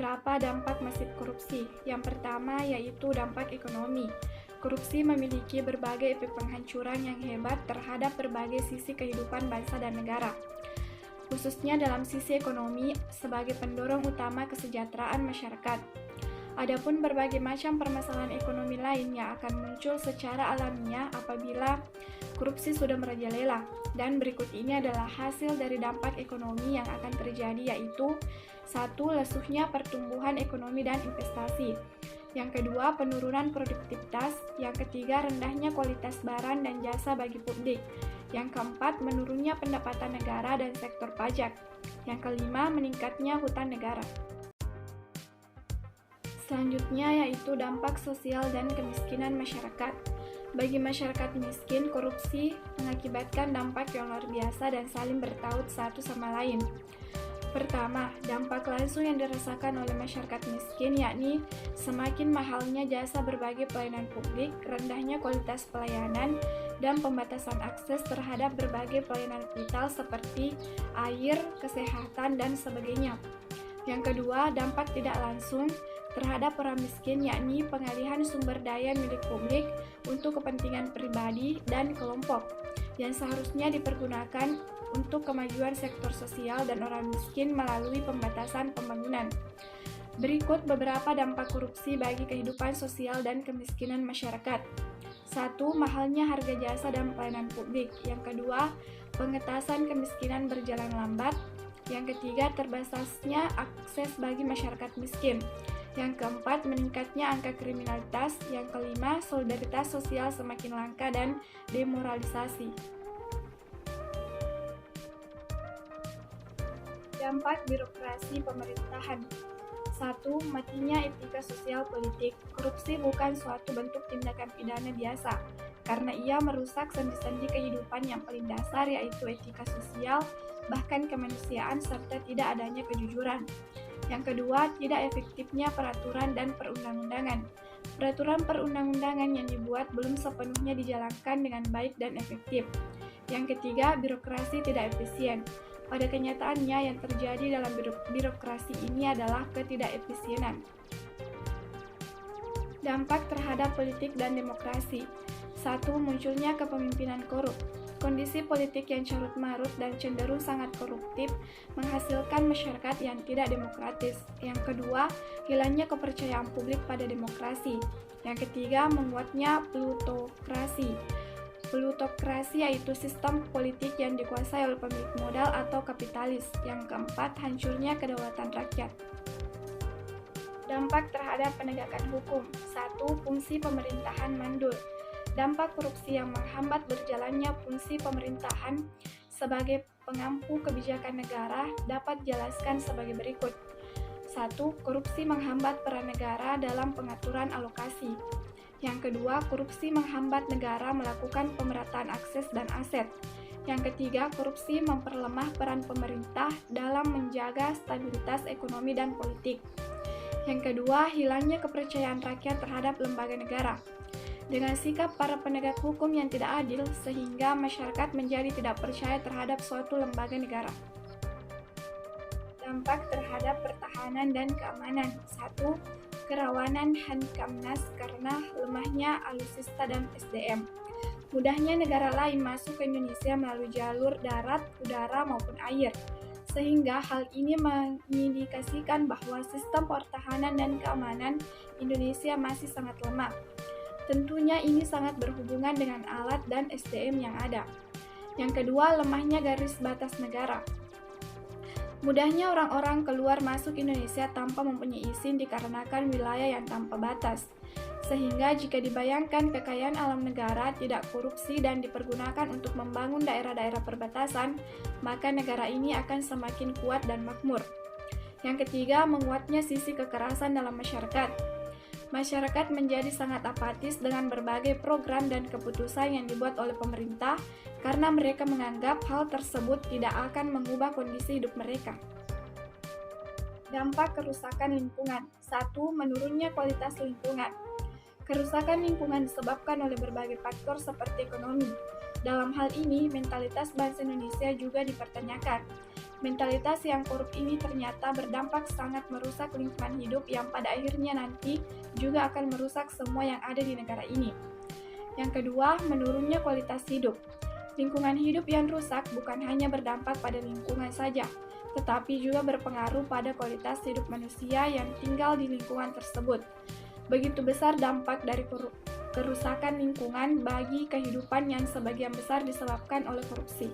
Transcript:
beberapa dampak masif korupsi. Yang pertama yaitu dampak ekonomi. Korupsi memiliki berbagai efek penghancuran yang hebat terhadap berbagai sisi kehidupan bangsa dan negara, khususnya dalam sisi ekonomi sebagai pendorong utama kesejahteraan masyarakat. Adapun berbagai macam permasalahan ekonomi lain yang akan muncul secara alamiah apabila korupsi sudah merajalela. Dan berikut ini adalah hasil dari dampak ekonomi yang akan terjadi, yaitu 1. Lesuhnya pertumbuhan ekonomi dan investasi. Yang kedua, penurunan produktivitas. Yang ketiga, rendahnya kualitas barang dan jasa bagi publik. Yang keempat, menurunnya pendapatan negara dan sektor pajak. Yang kelima, meningkatnya hutang negara. Selanjutnya yaitu dampak sosial dan kemiskinan masyarakat. Bagi masyarakat miskin, korupsi mengakibatkan dampak yang luar biasa dan saling bertaut satu sama lain. Pertama, dampak langsung yang dirasakan oleh masyarakat miskin yakni semakin mahalnya jasa berbagai pelayanan publik, rendahnya kualitas pelayanan, dan pembatasan akses terhadap berbagai pelayanan vital seperti air, kesehatan, dan sebagainya. Yang kedua, dampak tidak langsung terhadap orang miskin yakni pengalihan sumber daya milik publik untuk kepentingan pribadi dan kelompok yang seharusnya dipergunakan untuk kemajuan sektor sosial dan orang miskin melalui pembatasan pembangunan. Berikut beberapa dampak korupsi bagi kehidupan sosial dan kemiskinan masyarakat. 1. Mahalnya harga jasa dan pelayanan publik. Yang kedua, pengentasan kemiskinan berjalan lambat. Yang ketiga, terbatasnya akses bagi masyarakat miskin. Yang keempat, meningkatnya angka kriminalitas. Yang kelima, solidaritas sosial semakin langka dan demoralisasi. Dampak birokrasi pemerintahan. 1. Matinya etika sosial politik. Korupsi bukan suatu bentuk tindakan pidana biasa, karena ia merusak sendi-sendi kehidupan yang paling dasar yaitu etika sosial, bahkan kemanusiaan, serta tidak adanya kejujuran. Yang kedua, tidak efektifnya peraturan dan perundang-undangan. Peraturan perundang-undangan yang dibuat belum sepenuhnya dijalankan dengan baik dan efektif. Yang ketiga, birokrasi tidak efisien. Pada kenyataannya, yang terjadi dalam birokrasi ini adalah ketidakefisienan. Dampak terhadap politik dan demokrasi. 1. Munculnya kepemimpinan korup. Kondisi politik yang carut-marut dan cenderung sangat koruptif menghasilkan masyarakat yang tidak demokratis. Yang kedua, hilangnya kepercayaan publik pada demokrasi. Yang ketiga, menguatnya plutokrasi. Plutokrasi yaitu sistem politik yang dikuasai oleh pemilik modal atau kapitalis. Yang keempat, hancurnya kedaulatan rakyat. Dampak terhadap penegakan hukum. 1. Fungsi pemerintahan mandul. Dampak korupsi yang menghambat berjalannya fungsi pemerintahan sebagai pengampu kebijakan negara dapat dijelaskan sebagai berikut. 1. Korupsi menghambat peran negara dalam pengaturan alokasi. Yang kedua, korupsi menghambat negara melakukan pemerataan akses dan aset. Yang ketiga, korupsi memperlemah peran pemerintah dalam menjaga stabilitas ekonomi dan politik. Yang kedua, hilangnya kepercayaan rakyat terhadap lembaga negara. Dengan sikap para penegak hukum yang tidak adil, sehingga masyarakat menjadi tidak percaya terhadap suatu lembaga negara. Dampak terhadap pertahanan dan keamanan. 1. Kerawanan Hamkamnas karena lemahnya alutsista dan SDM. Mudahnya negara lain masuk ke Indonesia melalui jalur darat, udara, maupun air, sehingga hal ini mengindikasikan bahwa sistem pertahanan dan keamanan Indonesia masih sangat lemah. Tentunya ini sangat berhubungan dengan alat dan SDM yang ada. Yang kedua, lemahnya garis batas negara. Mudahnya orang-orang keluar masuk Indonesia tanpa mempunyai izin dikarenakan wilayah yang tanpa batas. Sehingga jika dibayangkan kekayaan alam negara tidak korupsi dan dipergunakan untuk membangun daerah-daerah perbatasan, maka negara ini akan semakin kuat dan makmur. Yang ketiga, menguatnya sisi kekerasan dalam masyarakat. Masyarakat menjadi sangat apatis dengan berbagai program dan keputusan yang dibuat oleh pemerintah karena mereka menganggap hal tersebut tidak akan mengubah kondisi hidup mereka. Dampak kerusakan lingkungan. 1. Menurunnya kualitas lingkungan. Kerusakan lingkungan disebabkan oleh berbagai faktor seperti ekonomi. Dalam hal ini, mentalitas bangsa Indonesia juga dipertanyakan. Mentalitas yang korup ini ternyata berdampak sangat merusak lingkungan hidup yang pada akhirnya nanti juga akan merusak semua yang ada di negara ini. Yang kedua, menurunnya kualitas hidup. Lingkungan hidup yang rusak bukan hanya berdampak pada lingkungan saja, tetapi juga berpengaruh pada kualitas hidup manusia yang tinggal di lingkungan tersebut. Begitu besar dampak dari kerusakan lingkungan bagi kehidupan yang sebagian besar disebabkan oleh korupsi.